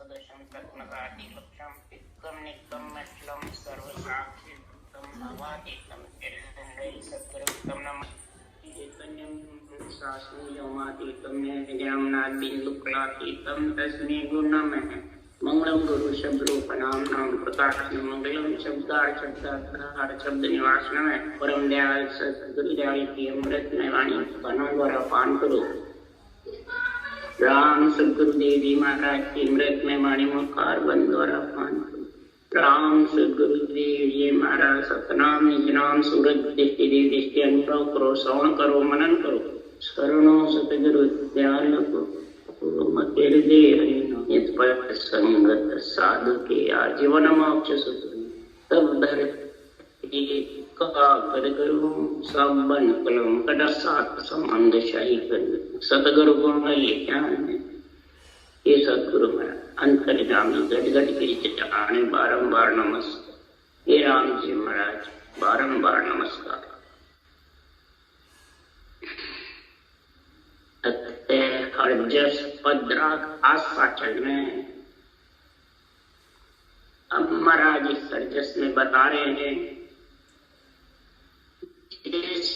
सदृशं तत्मकादिलक्षं पित्तं नित्यं मच्लं सर्वसाक्षितं भवातीतं सद्गुरुं नमः चैतन्यं शास्त्रमातीतं ज्ञानादिन्दुकलातीतं तस्मै गुरुनमः। मंगलम गुरु शब्द रूपनाम नाम प्रकाश मंगलम शब्दार्थ शब्द निवास नमः। परम दयाल सद्गुरु दयाल की अमृत में वाणी बना द्वारा पान करो। राम सद्गुरुदेव जी महाराज की अमृत में वाणी मुखार बन द्वारा पान करो। राम सद्गुरुदेव जी महाराज सतनाम निज नाम सूरज दृष्टि दृष्टि अनुभव करो, श्रवण करो, मनन करो। शरणो सतगुरु दयाल को संगत साधु के आजीवन मोक्ष तब धर करूं सब बन कलम कटा सात संबंध शाही कर सतगुरु गुण ज्ञान ये सतगुरु महाराज अंतर्गामी गट गट के चटाने बारंबार नमस्कार। हे राम जी महाराज बारंबार नमस्कार। हरजस पद्राग आशा चढ़ने अब महाराज इस हरजस में बता रहे हैं जिस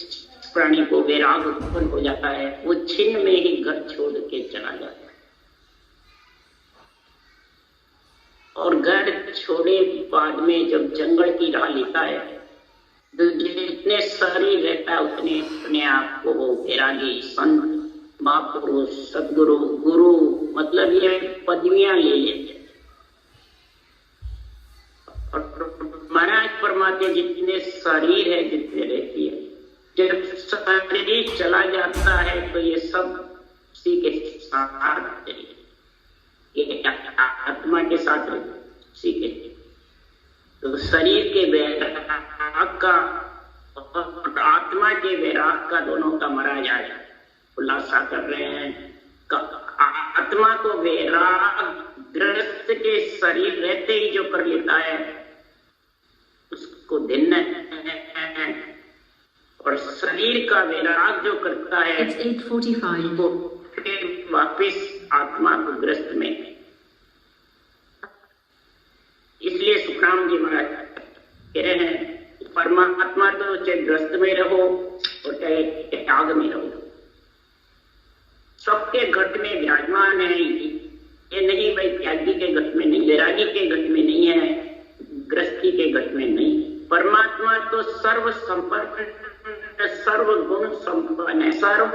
प्राणी को वैराग उत्पन्न हो जाता है वो छिन्न में ही घर छोड़ के चला जाता है और घर छोड़े बाद में जब जंगल की राह लेता है तो जितने शरीर रहता है उतने अपने आप को वो वैरागी संत महापुरुष सदगुरु गुरु मतलब ये पदवियां ले लेते। और महाराज परमात्मा जितने शरीर है जितने रहती है जब शरीर चला जाता है तो ये सब उसी के साथ आत्मा के साथ उसी के तो शरीर के वैराग का और आत्मा के वैराग का दोनों का महाराज आज खुलासा कर रहे हैं। आत्मा को वैराग ग्रस्त के शरीर रहते ही जो कर लेता है उसको दिन है और शरीर का वैराग जो करता है वो फिर वापिस आत्मा को ग्रस्त में। इसलिए सुखराम जी महाराज कह रहे हैं परमात्मा तो चाहे ग्रस्त में रहो और चाहे त्याग में रहो सबके घट में विराजमान है। ये नहीं भाई त्यागी के घट में नहीं, वैरागी के घट में नहीं है, ग्रस्ती के घट में नहीं। परमात्मा तो सर्व संपन्न सर्व गुण संपन्न है, सर्व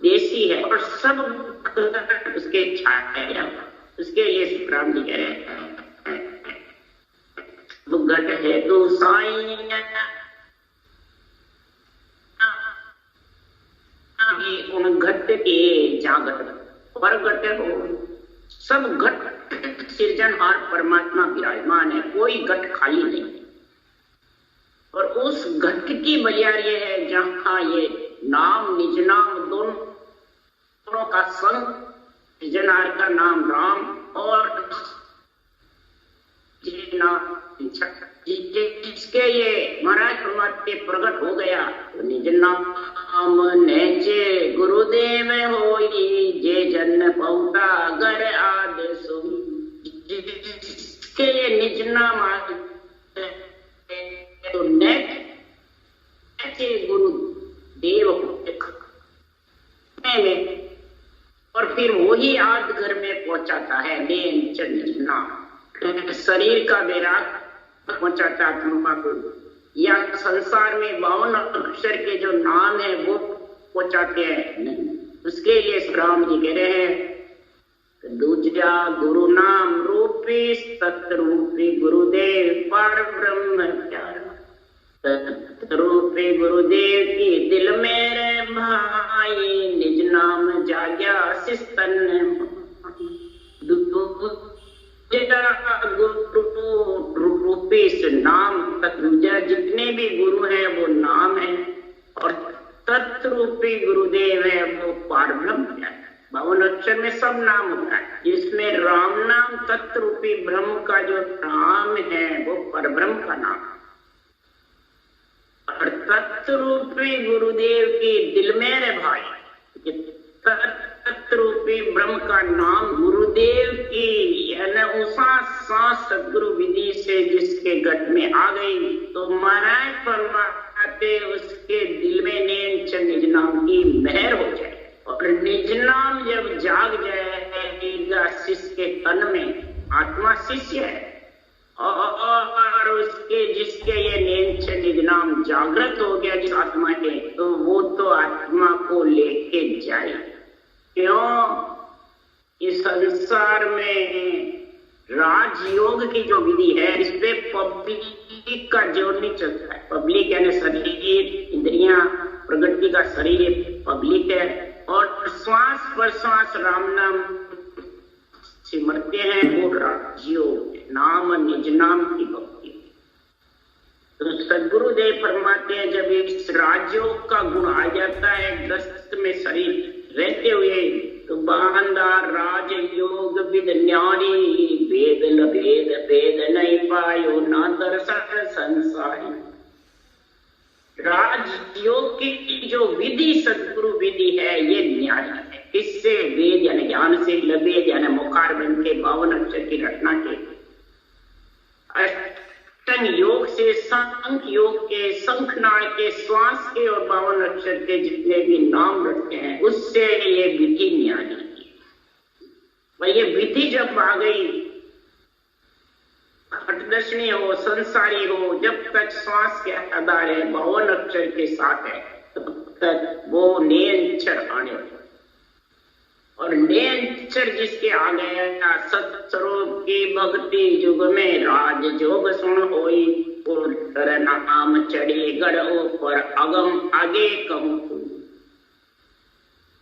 देशी है और सब उसके छाया है। उसके लिए सुखराम जी कह रहे हैं वो घट है तो साईं उन घट के जागत परगट हो सब घट सृजनहार परमात्मा विराजमान है, कोई घट खाली नहीं। और उस घट की बलियार ये है जहां ये नाम निज नाम दोनों का संग सृजनहार का नाम राम और जिसके ये महाराज परमात्मा प्रकट हो गया तो निज नाम नेचे गुरुदेव होई जे जन पौता गर आदेश जिसके ये निज नाम तो नेचे गुरुदेव और फिर वही आद घर में पहुंचाता है निज नाम शरीर का वैराग पहुंचाता आत्मा को या संसार में 52 अक्षर के जो नाम है वो पहुंचाते हैं। उसके लिए राम जी कह रहे हैं दूजा गुरु नाम रूपी सतरूपी गुरुदेव पर ब्रह्म प्यारा सतरूपी गुरुदेव की दिल मेरे भाई निज नाम जाग्या शिस्तन रूपी नाम तत्रूजा जितने भी गुरु हैं वो नाम है और तत्रूपी गुरुदेव है वो पारब्रह्म है। 52 अक्षर में सब नाम होता है जिसमें राम नाम तत्रूपी ब्रह्म का जो नाम है वो परब्रह्म का नाम और तत्रूपी गुरुदेव की दिल में रे भाई रूपी ब्रह्म का नाम गुरुदेव की उषा सांस सदगुरु विधि से जिसके गट में आ गई तो महाराज फरमाते उसके दिल में निज नाम की मेहर हो जाए और निज नाम जब जाग जाएगा शिष्य के तन में, आत्मा शिष्य है और उसके जिसके ये निज नाम जागृत हो गया जिस आत्मा के, तो वो तो आत्मा को लेके जाए। क्यों? इस संसार में राजयोग की जो विधि है इस पे पब्लिक का जोर नहीं चलता है। पब्लिक यानी शरीर, इंद्रियां, प्रगति का शरीर पब्लिक है और श्वास प्रश्वास राम नाम सिमरते हैं वो राजयोग, नाम निज नाम की भक्ति। तो सदगुरुदेव फरमाते हैं जब इस राजयोग का गुण आ जाता है ग्रस्त में शरीर रहते हुए तो बांधा राजयोग विद न्यारी वेद न भेद भेद नहीं पायो ना दर्शन संसारी। राजयोग की जो विधि सदगुरु विधि है ये न्यारी है। इससे वेद यानी ज्ञान से, लवेद यानी मुखार बन के 52 अक्षर की रचना के, अष्टांग योग से सांख योग के, शंखनाद के, श्वास के और 52 अक्षर के जितने भी नाम रखते हैं उससे ये विधि न्यारी है। भाई ये विधि जब आ गई, हटदर्शनी हो, संसारी हो, जब तक श्वास के आधार है 52 अक्षर के साथ है तब तक वो नेंचर आने वाले और नेंचर जिसके आ गया सत्स्वरूप की भक्ति युग में राज जोग सुन होई पुर नाम चढ़ी गढ़ो पर अगम आगे कहूं।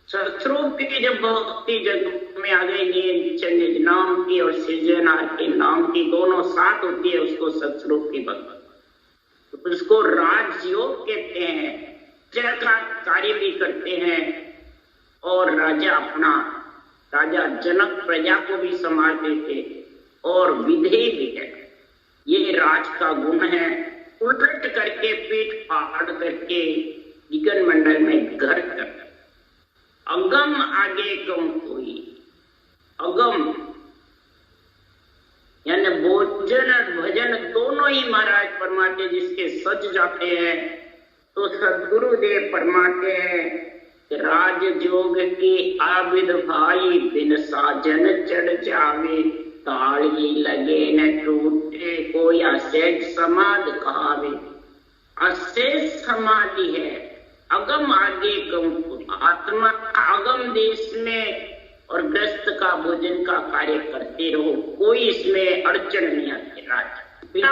सत्स्वरूप की जब भक्ति जग में आ गई निज नाम की और सृजनहार के नाम की दोनों साथ होती है उसको सत्स्वरूप की भक्ति, तो उसको राजयोग कहते हैं। जय का कार्य भी करते हैं और राजा जनक प्रजा को भी संभालते थे और विधेय भी है। ये राज का गुण है। उलट करके पीठ फाड़ करके निगन मंडल में घर कर अगम आगे कम कोई। अगम यानी भोजन और भजन दोनों ही महाराज फरमाते जिसके सज जाते हैं तो सदगुरुदेव फरमाते हैं राजयोग के आबिद भाई बिन साजन चढ़ जावे ताली लगे न टूटे कोई अशेष समाध कहावे। अशेष समाधि है। अगम आगे कम आत्मा अगम देश में और ग्रस्त का भोजन का कार्य करते रहो, कोई इसमें अड़चन नहीं आती। बिना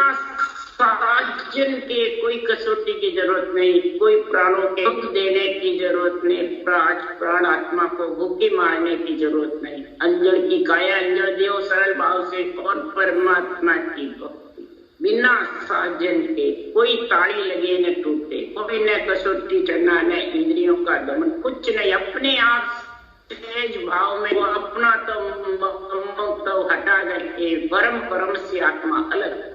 साजन के कोई कसौटी की जरूरत नहीं, कोई प्राणों के दुख देने की जरूरत नहीं, प्राण आत्मा को भूखी मारने की जरूरत नहीं। अंजल की काया अंजल देव सरल भाव से और परमात्मा की भक्ति बिना साजन के कोई ताड़ी लगे न टूटे, कोई न कसौटी चढ़ना न इंद्रियों का दमन, कुछ नहीं। अपने आप तेज भाव में वो अपना तो हटा करके परम से आत्मा अलग।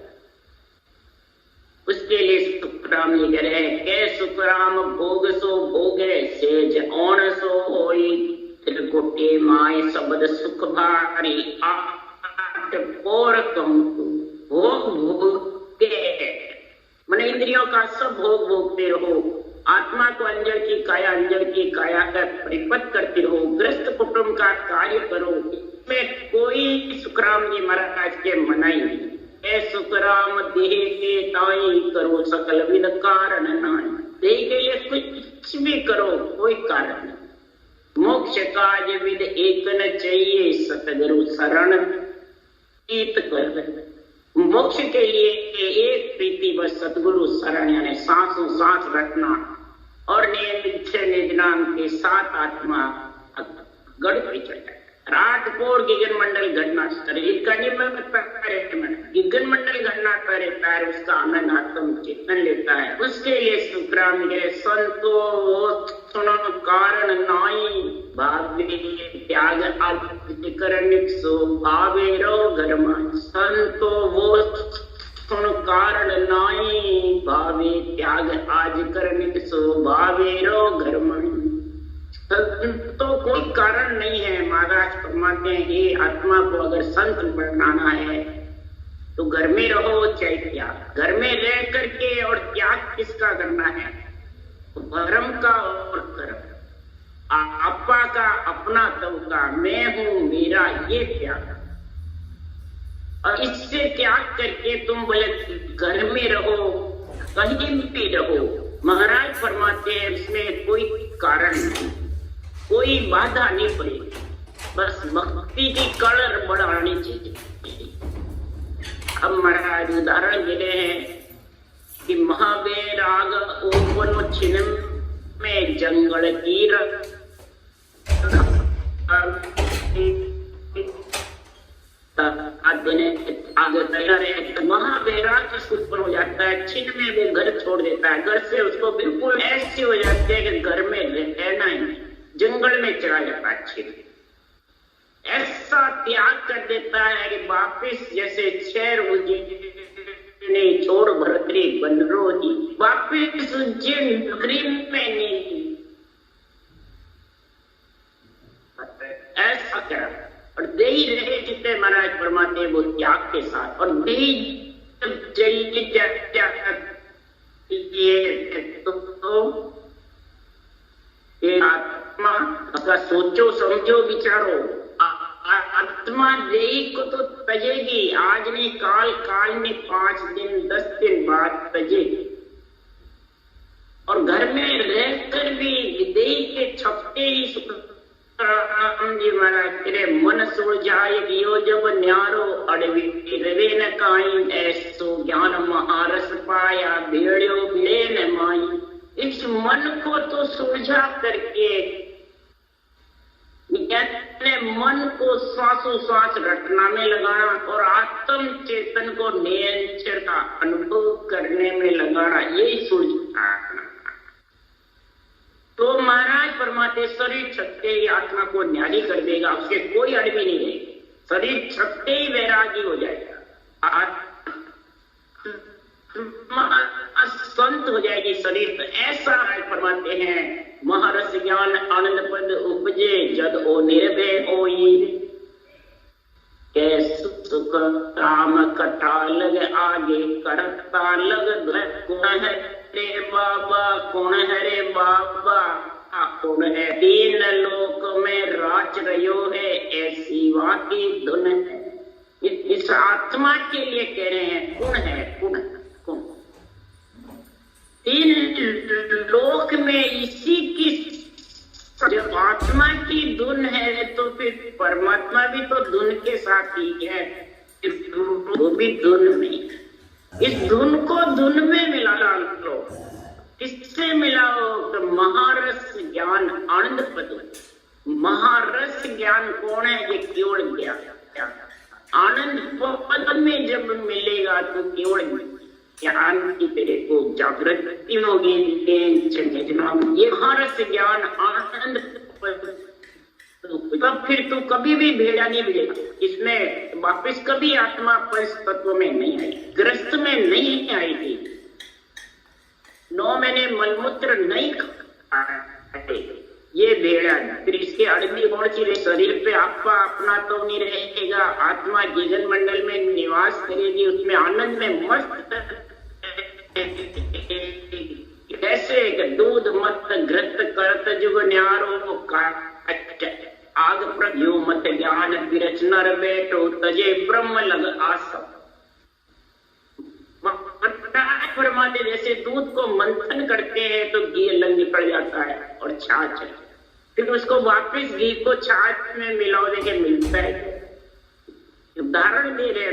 उसके लिए सुखराम लिख रहे हैं के सुखराम भोग सो भोगे सेज ओण सो होई त्रिकुटे माय शब्द सुख भारी आठ पोर कहूं। भोग भोग के मन इंद्रियों का सब भोग भोगते रहो, आत्मा को अंजल की काया का परिपथ करते रहो, ग्रस्त कुटुंब का कार्य करो। इसमें कोई सुखराम जी महाराज के मनाई नहीं। सुखराम देह के ताई करो सकल विद कारण नाई। देह के लिए कुछ भी करो कोई कारण नहीं। मोक्ष काज विद एक न चाहिए सतगुरु शरण प्रीत कर। मोक्ष के लिए एक प्रीति बस सतगुरु शरण यानी सांसों सांस रखना और निज नाम के साथ आत्मा गढ़ पे चढ़। राजपुर गिगन मंडल घटना करे इसका गिगन मंडल घटना करे पैर उसका आनंद आत्म चेतन लेता है। उसके लिए सुखराम के संतो सुनो कारण नाई भावे त्याग आदिकरण सो भावे रो घर में। संतो वो सुन कारण नाई भावे त्याग आज करने सो भावे रो घर में। संतों कोई कारण नहीं है। महाराज फरमाते हैं ये आत्मा को अगर संत बनाना है तो घर में रहो चाहे त्याग, घर में रह करके, और त्याग किसका करना है? धर्म का और कर्म, आपा का, अपना तव का, मैं हूं मेरा, ये त्याग। और इससे त्याग करके तुम भले घर में रहो कहीं भी रहो, महाराज फरमाते हैं इसमें कोई कारण नहीं, कोई बाधा नहीं पड़ेगी, बस भक्ति की कड़र बढ़ानी चाहिए। अब महाराज उदाहरण दे रहे हैं कि महावैराग ओपन छिन्न में जंगल तीर आगे महावैराग किसको उत्पन्न हो जाता है? छिन्न में वो घर छोड़ देता है, घर से उसको बिल्कुल ऐसे हो जाते हैं कि घर में रहना ही, जंगल में चला जाता है। छिन्न ऐसा त्याग कर देता है कि वापिस जैसे शेर ने छोड़ भरतरी बनरो जी, वापिस उज्जैन नगरी में नहीं, ऐसा करा। और देही रहे जितने महाराज फरमाते वो त्याग के साथ, और देही चली ये आत्मा का सोचो समझो विचारो, आत्मा देही को तो तजेगी, आज नहीं काल, काल में 5 दिन 10 दिन बाद तजेगी। और घर में रहकर भी देही के छपते ही जी महाराज तेरे मन सुलझाए दियो जब न्यारो, अड़वी रवे न काई, ऐसो ज्ञान महारस पाया, भेड़ो भिड़े न माई। इस मन को तो सुलझा करके अपने मन को श्वासों श्वास रटना में लगाना और आत्म चेतन को नियंत्रण का अनुभव करने में लगाना, यही सुलझाना। तो महाराज परमात्मा शरीर छपते ही आत्मा को न्यारी कर देगा, उसके कोई अड़वी नहीं रहेगी, शरीर छपते ही वैरागी हो जाएगा, संत हो जाएगी शरीर। तो ऐसा फरमाते हैं महारस ज्ञान आनंद पद उपजे जद ओ निर्भय होई, सुख काम कथा लग आगे करता लग, कौन है रे बाबा, कौन है रे बाबा, कौन है दीन लोक में राज रहो है, ऐसी वाकी धुन है। इस आत्मा के लिए कह रहे हैं कौन है, कौन कौन तीन लोक में इसी की, जब आत्मा की धुन है तो फिर परमात्मा भी तो धुन के साथ ही है, वो भी धुन में। इस धुन को धुन में मिला लो, किससे मिलाओ? तो महारस ज्ञान आनंद पद। महारस ज्ञान कौन है? ये केवल ज्ञान। आनंद पद में जब मिलेगा तो केवल ज्ञान की तेरे को जागृति होगी। ये महारस ज्ञान आनंद पद, तब फिर तू कभी भी भेड़ा नहीं मिलेगा, इसमें वापिस कभी आत्मा पंच तत्व में नहीं आई, ग्रस्त में नहीं आएगी, 9 महीने मलमूत्र नहीं खाए ये भेड़ा। फिर इसके अड़वी कौन सी? शरीर पे आपका अपना तो नहीं रहेगा, आत्मा जीवन मंडल में निवास करेगी, उसमें आनंद में मस्त, जैसे दूध मत घृत करत जुग न्यारो आग प्रज्ञो मत ज्ञान विरच नर बैठो तजे ब्रह्म लग आसम। फरमाते जैसे दूध को मंथन करते हैं तो घी अलग निकल जाता है और छाछ, फिर उसको वापस घी को छाछ में मिलाने के मिलता है। उदाहरण दे रहे,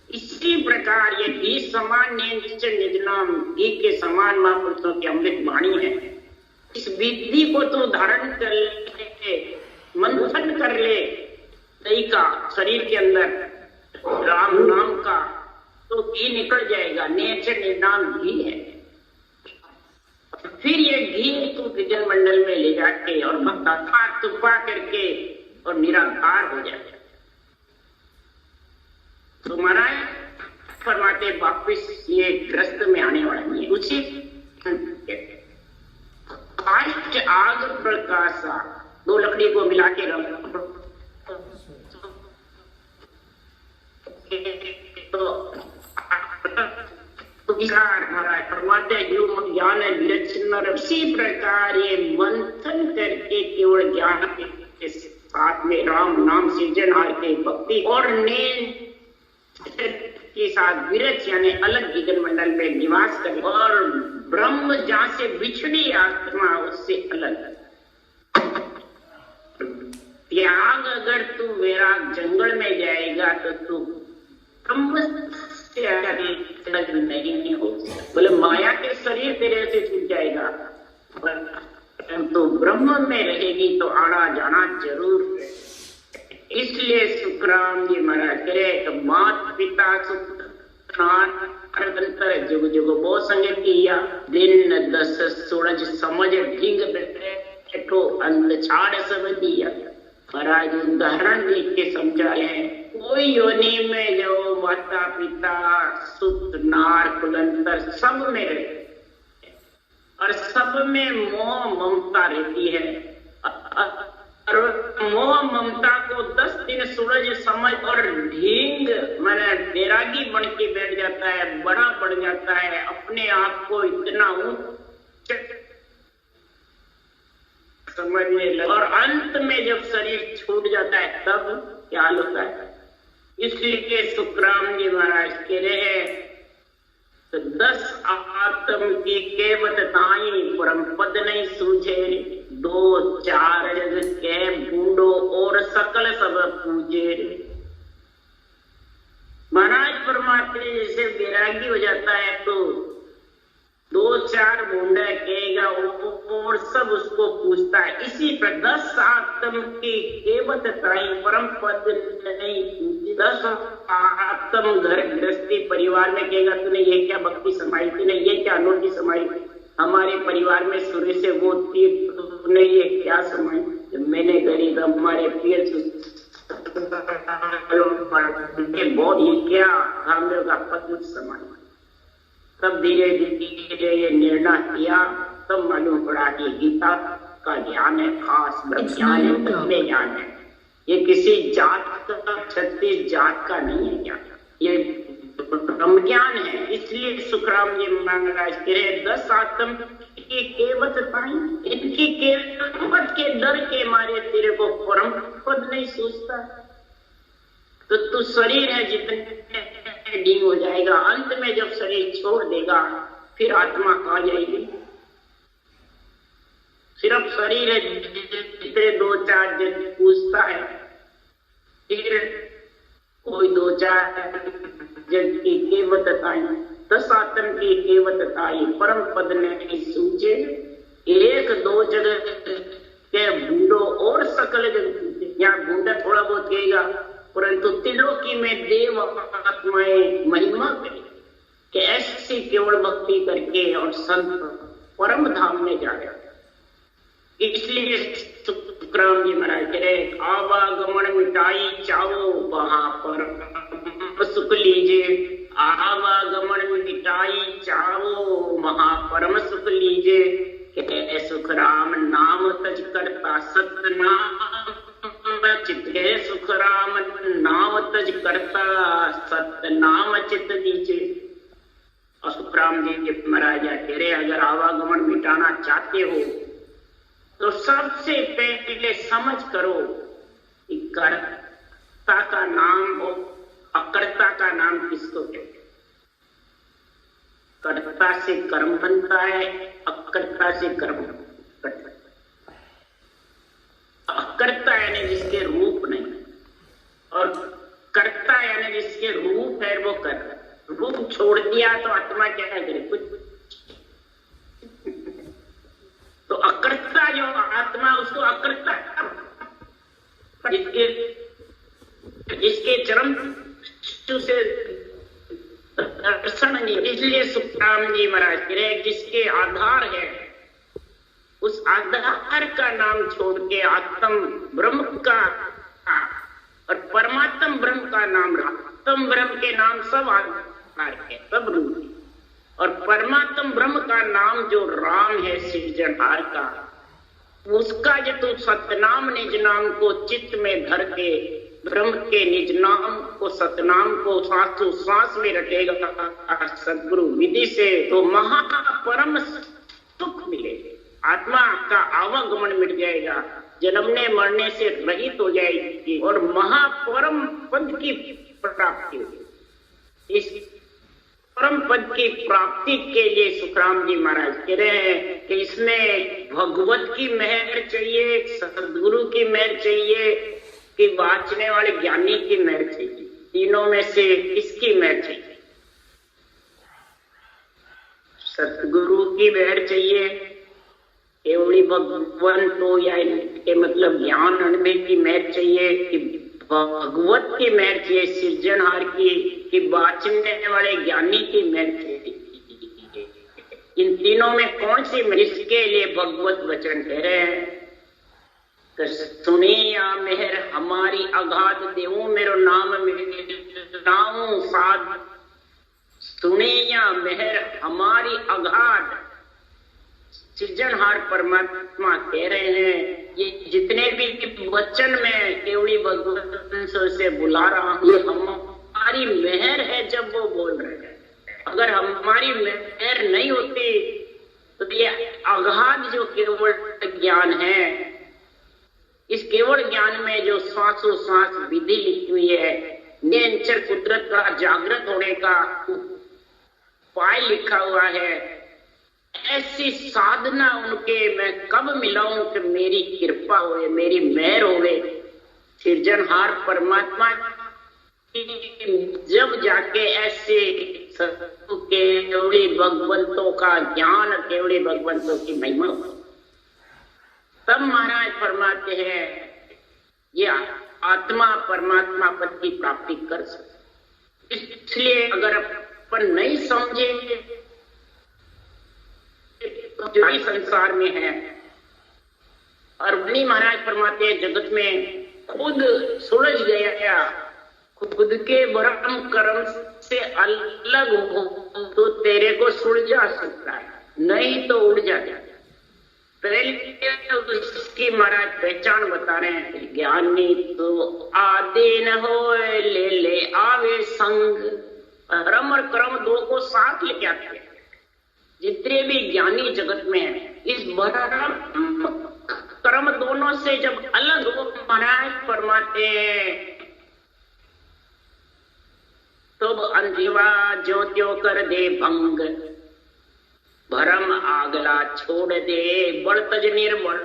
इसी प्रकार ये घी समान निजनाम, घी के समान महापुरुषों की अमृत वाणी है। इस विधि को तो धारण कर ले, मंथन कर ले दही का शरीर के अंदर राम नाम का, तो घी निकल जाएगा, नेचर निजनाम घी है। फिर ये घी तो विजन मंडल में ले जाके और भक्ता तुपा करके और निराकार हो जाएगा। तो महाराज फरमाते वापिस ये ग्रस्त में आने वाला नहीं है। उसी आग प्रकाशा दो लकड़ी को मिला के ज्ञान विरचन, इसी प्रकार ये मंथन करके केवल ज्ञान के साथ में राम नाम सृजनहार के भक्ति और नेन के साथ विरच यानी अलग गगन मंडल में निवास करे और ब्रह्म जहां से बिछड़ी आत्मा उससे अलग। त्याग अगर तू वैराग जंगल में जाएगा तो तू ब्रह्म से अलग नहीं हो। बोले माया के शरीर तेरे से छूट जाएगा, तो ब्रह्म में रहेगी तो आना जाना जरूर है। इसलिए सुखराम जी महाराज करे तो मात पिता सुखनार जुग जुग बो संग किया, दिन 10 सूरज समझ ढींग बैठो अंत छाड़ सब दिया। महाराज उदाहरण देख के समझा है, कोई योनि में जो माता पिता सुख नार कुलंतर सब में रहे और सब में मोह ममता रहती है और मोह ममता को 10 दिन सूरज समझ और ढींग मैंने बैरागी बन के बैठ जाता है, बड़ा बढ़ जाता है, अपने आप को इतना समझने लगा और अंत में जब शरीर छूट जाता है तब क्या होता है। इसलिए सुखराम जी महाराज कह रहे हैं तो 10 आत्म की केवट ताई परम पद नहीं सूझे, 2-4 जग के बूढ़ो और सकल सब पूजे। महाराज परमात्मा जैसे वैरागी हो जाता है तो 2-4 बूंदा कहेगा और सब उसको पूछता है। इसी पर 10 आत्म की केवट ताई परम पद नहीं, 10 आत्म घर गृहस्थी परिवार में कहेगा तूने ये क्या भक्ति समाई, तूने ये क्या अनोखी समाई, हमारे परिवार में सूर्य से वो तीर तूने ये क्या समाई, मैंने गरीब हमारे पीर बहुत ये क्या हम लोग का पद समाई। तब धीरे धीरे ये निर्णय किया, तब मालूम पड़ा कि गीता का ज्ञान है, खास ब्रह्म ज्ञान है, तत्व ज्ञान है। ये किसी जात का 36 जात का नहीं है ज्ञान, ये ब्रह्म ज्ञान है। इसलिए सुखराम जी महाराज कह रहे 10 आत्म की केवट ताई, इनकी केवट के डर के मारे तेरे को परम पद नहीं सोचता, तो तू शरीर है जितने ढींग हो जाएगा, अंत में जब शरीर छोड़ देगा फिर आत्मा आ जाएगी। सिर्फ शरीर है जितने 2-4 जन पूछता है, फिर कोई 2-4 जन की केवट ताई, 10 आत्म की केवट ताई परम पद नहीं सूझे, 1-2 जगह के बूढ़ो और सकल जगह। यहाँ बूढ़ा थोड़ा बहुत कहेगा, परंतु त्रिलोकी में देव आत्माएं महिमा करें कि ऐसी केवल भक्ति करके और संत परम धाम में जाए। इसलिए सुखराम जी महाराज कह रहे आवागमन मिटाई चावो वहां पर सुख लीजिए, आवागमन मिटाई चावो वहां परम सुख लीजिए। सुखराम नाम तज करता सतनाम चित्ते, सुखराम नाम तज करता सतनाम चित्त दीजे। और सुखराम जी के महाराज कह रहे अगर आवागमन मिटाना चाहते हो तो सबसे पहले समझ करो कि कर्ता का नाम और अकर्ता का नाम किसको कहते हैं। कर्ता से कर्म बनता है, अकर्ता से कर्म करता है। अकर्ता यानी जिसके रूप नहीं, और कर्ता यानी जिसके रूप है वो कर, रूप छोड़ दिया तो आत्मा क्या करे, कुछ। तो अकर्ता जो आत्मा उसको अकर्ता, जिसके चरम से दर्शन नहीं। इसलिए सुखराम जी महाराज कह रहे जिसके आधार है उस आधार का नाम छोड़ के आत्म ब्रह्म का और परमात्म ब्रह्म का नाम, आत्म ब्रह्म के नाम सब आधार है, सब रूप है, और परमात्म ब्रह्म का नाम जो राम है सृजनहार का, उसका जो तू सतनाम निज नाम को चित्त में धर के ब्रह्म के निज नाम को सतनाम को श्वासो श्वास में रटेगा सदगुरु विधि से, तो महापरम सुख मिलेगा। आत्मा का आवागमन मिट जाएगा, जन्मने मरने से रहित हो जाएगी और महापरम पद की प्राप्ति होगी। इस परम पद की प्राप्ति के लिए सुखराम जी महाराज कह रहे हैं कि इसमें भगवत की मेहर चाहिए, सदगुरु की मेहर चाहिए कि वाचने वाले ज्ञानी की मेहर चाहिए। तीनों में से किसकी मेहर चाहिए? सतगुरु की मेहर चाहिए, केवली भगवंत हो या इनके मतलब ज्ञान अनुभव की मेहर चाहिए कि भगवत की मेहर चाहिए, सृजनहार की कि वाचने वाले ज्ञानी की मेहर चाहिए। इन तीनों में कौन सी मेहर? इसके लिए भगवत वचन कह रहे हैं कि सुनिया मेहर हमारी अगाध देवो मेरो नाम नाऊ साध। सुनिया मेहर हमारी अगाध, सृजनहार परमात्मा कह रहे हैं ये जितने भी वचन में केवली भगवान से बुला रहा हूं, ये हमारी मेहर है जब वो बोल रहे हैं। अगर हमारी मेहर नहीं होती तो ये अगाध जो केवल ज्ञान है, इस केवल ज्ञान में जो श्वासो श्वास विधि लिखी हुई है, निरंतर कुदरत का जागृत होने का उपाय लिखा हुआ है, ऐसी साधना उनके मैं कब मिलाऊं कि मेरी कृपा होए, मेरी मेहर होवे। सृजनहार परमात्मा जब जाके ऐसे केवली भगवंतों का ज्ञान, केवली भगवंतों की महिमा, तब महाराज फरमाते हैं ये आत्मा परमात्मा पद की प्राप्ति कर सकते। इसलिए अगर अपन नहीं समझेंगे तो जो संसार में है, और बनी महाराज फरमाते हैं जगत में खुद सुलझ गया, खुद के भरम कर्म से अलग हो तो तेरे को सुलझा सकता है, नहीं तो उड़ जाएगा। पहले उसकी महाराज पहचान बता रहे हैं, ज्ञानी तो आदि न हो ले ले आवे संग। भरम और कर्म दो को साथ लेके आते हैं। जितने भी ज्ञानी जगत में है, इस भरम कर्म दोनों से जब अलग हो महाराज फरमाते हैं तो अंधिवा ज्योतियों कर दे भंग, भरम आगला छोड़ दे बड़तज निर्मल।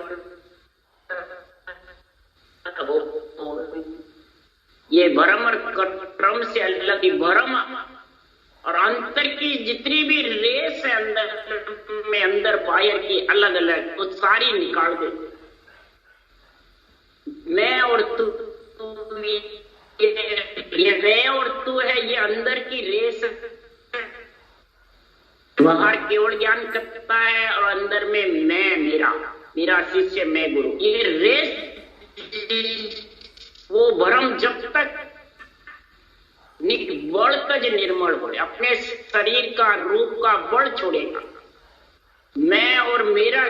ये भरम और कर्म से अलग ही भरम और अंतर की जितनी भी रेस है अंदर बाहर की अलग अलग, वो सारी निकाल दे। मैं और तू, ये मैं और तू है, ये अंदर की रेस। बाहर केवल ज्ञान करता है और अंदर में मैं, मेरा शिष्य, मैं गुरु। ये रेस वो भरम जब तक बड़तज निर्मल हो, अपने शरीर का रूप का बड़ छोड़ेगा, मैं और मेरा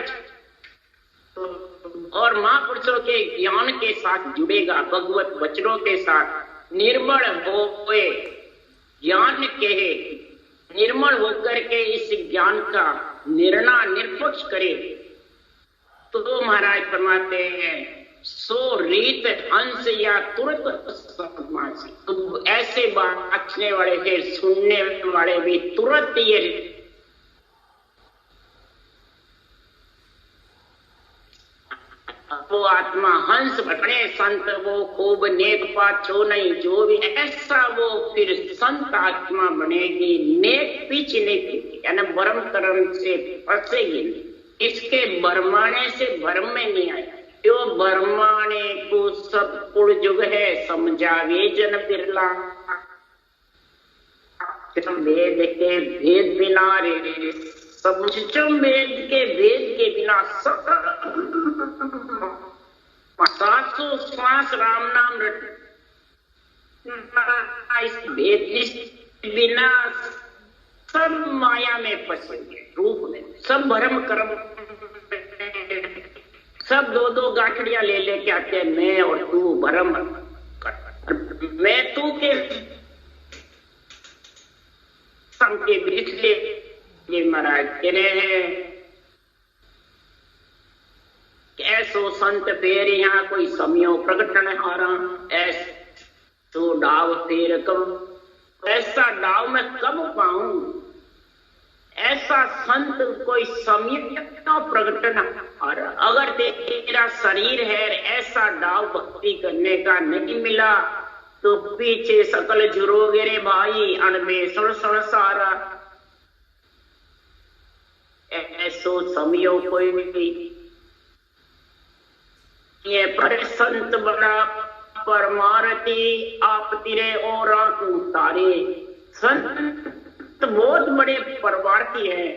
और महापुरुषों के ज्ञान के साथ जुड़ेगा, भगवत वचनों के साथ निर्मल होए, ज्ञान कहे, निर्मल होकर के इस ज्ञान का निर्णय निष्पक्ष करे, तो महाराज फरमाते हैं सो रीत हंस या तुरंत समासी। तो ऐसे बांचने वाले फिर सुनने वाले भी तुरंत ये वो आत्मा हंस भटने संत वो खूब नेक पाछो नहीं, जो भी ऐसा वो फिर संत आत्मा बनेगी, नेक पीछे नहीं पीछे, यानी भरम कर्म से फंसेगी नहीं, इसके भरमाने से भरम में नहीं आएगा। जो बरमाने को सब कुल जुग है समझावे जन बिरला। वेद के भेद बिना रे समझो, वेद के बिना सब सासो श्वास राम नाम रट, इस भेद बिना सब माया में फंसेंगे, रूप में सब भरम कर्म सब दो दो गांठड़ियां ले लेके आते हैं, मैं और तू भरम कर, मैं तू के के बीच ले ये महाराज कह रहे हैं। ऐसो संत फेर यहाँ कोई समियो प्रकटन हारा, ऐसो डाव फेर कब, ऐसा डाव मैं कब पाऊं, ऐसा संत कोई समय प्रकटन हारा। अगर तेरा शरीर है ऐसा डाव भक्ति करने का नहीं मिला तो पीछे सकल जुरोगे रे भाई, अनबे सुन सुन सारा। ऐसो समियो कोई भी ये पर संत बड़ा परमारती, आप तिरे और तारे। संत बहुत बड़े परमार्थी हैं।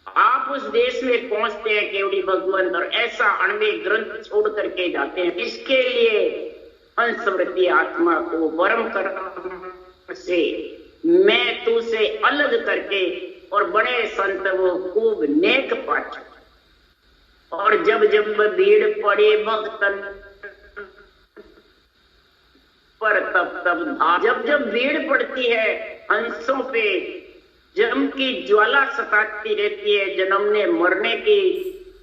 आप उस देश में पहुंचते हैं केवड़ी भगवंत, और ऐसा अणवे ग्रंथ छोड़ करके जाते हैं। इसके लिए हंसवृत्ति आत्मा को परम कर्म से मैं तू से अलग करके, और बड़े संत वो खूब नेक पाच। और जब जब भीड़ पड़े भक्तन पर तब तब, जब जब भीड़ पड़ती है हंसों पे, जम की ज्वाला सताती रहती है जन्मने मरने की,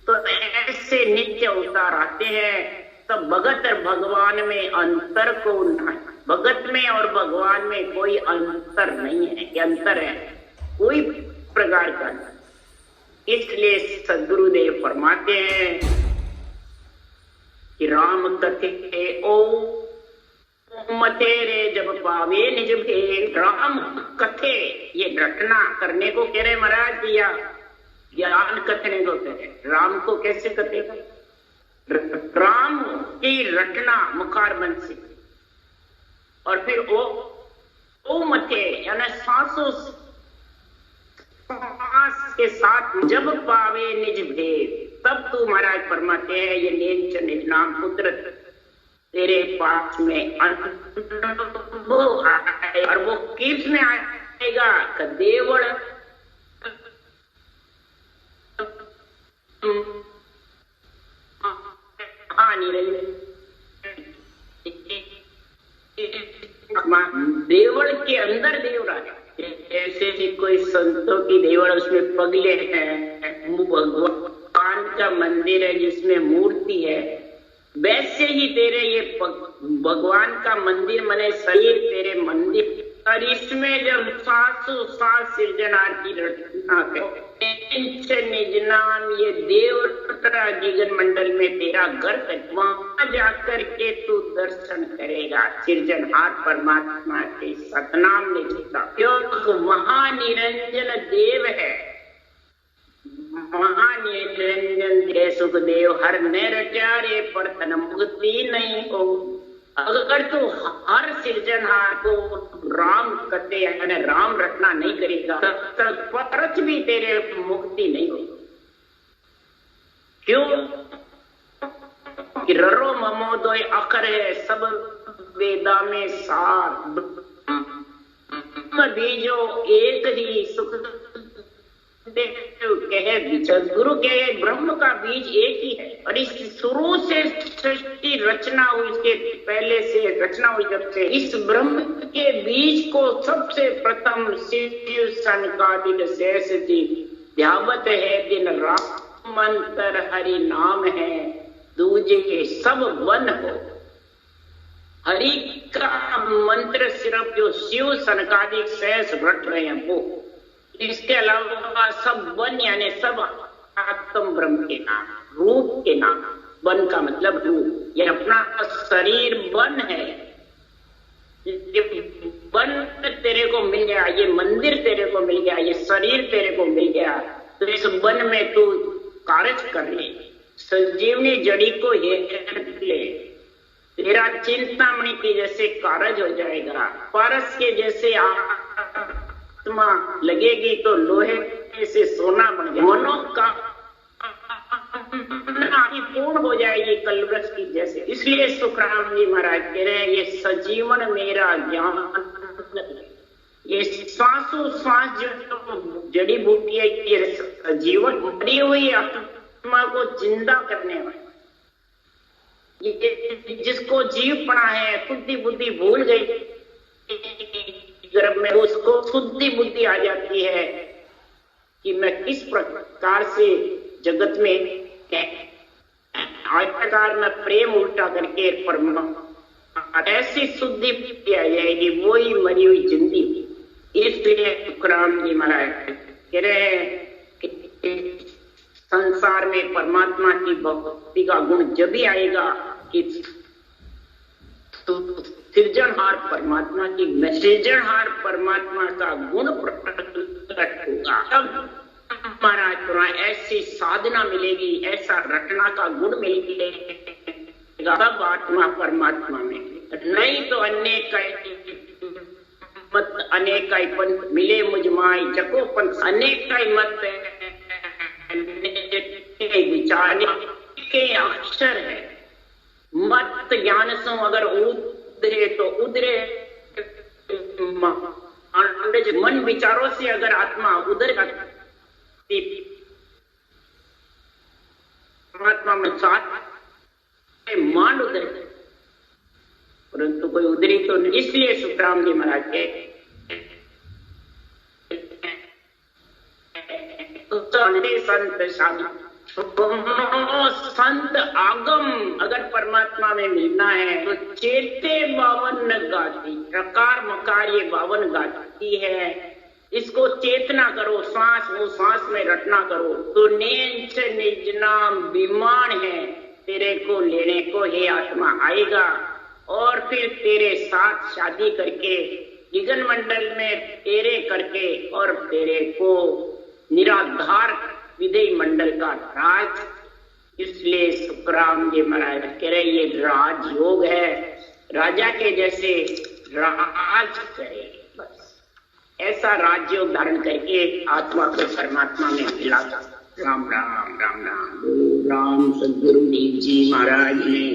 तो ऐसे नित्य अवतार आते हैं। तब भगत और भगवान में अंतर को नहीं, भगत में और भगवान में कोई अंतर नहीं है। कि अंतर है कोई प्रकार का। इसलिए सदगुरुदेव फरमाते हैं कि राम कथे ओ मतेरे जब पावे निज भेद। राम कथे ये रटना करने को कह रहे महाराज दिया, ज्ञान कथने को कह रहे। राम को कैसे कथेगा? राम की रटना मुखार बन से, और फिर ओ मथे यानी सांसों सांस के साथ जब पावे निज भेद, तब तू महाराज फरमाते हैं ये नीच निज नाम कुदरत तेरे पास में अनुभव आए। और वो किस में आएगा? देवल देवल के अंदर देवराज, ऐसे ही कोई संतों की देवल उसमें पगले हैं, भगवान का मंदिर है जिसमें मूर्ति है, वैसे ही तेरे ये भगवान का मंदिर मने शरीर तेरे मंदिर। और इसमें जब सासु सास सृजनार्थी रचना निज नाम ये देवता जीवन मंडल में तेरा घर है, वहां जाकर के तू दर्शन करेगा सृजनहार परमात्मा के सतनाम ने जीता। क्योंकि महानिरंजन देव है, महानिरंजन दे सुखदेव हर ने रचा रे पर तन मुक्ति नहीं हो। अगर तू हर सृजनहार को राम कहते यानी राम रटना नहीं करेगा तब परच भी तेरे मुक्ति नहीं होगी। क्यों? कि ररो ममो दो अखर है सब वेदा में सार, बीजो एक ही सुख गुरु के ब्रह्म का बीज एक ही है। और इस शुरू से सृष्टि रचना हुई, इसके पहले से रचना हुई जब से, इस ब्रह्म के बीज को सबसे प्रथम शिव सनकादिक शेष जी ध्यावत है दिन रात मंत्र हरि नाम है, दूजे सब वन हो। हरि का मंत्र सिर्फ जो शिव सनकादिक शेष रट रहे हैं वो, इसके अलावा सब वन यानी सब आत्म ब्रह्म के नाम, रूप के नाम। वन का मतलब रूप, ये अपना शरीर वन है। ये वन तेरे को मिल गया, ये मंदिर तेरे को मिल गया, ये शरीर तेरे को मिल गया, तो इस वन में तू कार्य कर ले, संजीवनी जड़ी को ये ले, तेरा चिंतामणि की जैसे कार्य हो जाएगा। पारस के जैसे आत्मा लगेगी तो लोहे से सोना बन जाएगा, मनोकामना पूर्ण हो जाएगी कलवृक्ष की जैसे। इसलिए सुखराम जी महाराज कह रहे हैं ये सजीवन मेरा ज्ञान, ये श्वासों श्वास जो जड़ी बूटी है ये जीवन भरी हुई आत्मा को जिंदा करने वाला, ये जिसको जीव पड़ा है, बुद्धि बुद्धि भूल गई गर्भ में, उसको शुद्धि बुद्धि आ जाती है कि मैं किस प्रकार से जगत में आयताकार में प्रेम उल्टा करके परमात्मा, ऐसी शुद्धि बुद्धि आ जाएगी, वही मरी हुई जिंदगी। इसलिए तुकाराम जी महाराज कह रहे हैं संसार में परमात्मा की भक्ति का गुण जब भी आएगा कि तो सृजनहार परमात्मा की, सृजनहार परमात्मा का गुण प्रकट होगा, तब महाराज थोड़ा ऐसी साधना मिलेगी, ऐसा रटना का गुण मिलेगा, तब आत्मा परमात्मा में। नहीं तो अनेकाई पंथ मिले मुझ माई जको पंथ, अनेकाई मत विचार के अक्षर है, मत ज्ञान से अगर उधरे तो उधरे, मन विचारों से अगर आत्मा उधर परमात्मा में साथ मान उधर, परंतु कोई उधरी तो नहीं। इसलिए सुखराम जी महाराज के संत आगम अगर परमात्मा में मिलना है तो चेते 52 गाती, प्रकार मकार ये 52 गाती है। इसको चेतना करो, सांस वो सांस में रटना करो। तो नेंच निज नाम विमान है, तेरे को लेने को हे आत्मा आएगा और फिर तेरे साथ शादी करके निगन मंडल में तेरे करके और तेरे को निराधार विधेय मंडल का राज। इसलिए सुखराम जी महाराज कह रहे ये राजयोग है, राजा के जैसे राज करे, बस ऐसा राजयोग धारण करके आत्मा को परमात्मा में मिला। राम राम राम राम। राम सद्गुरु देव जी महाराज ने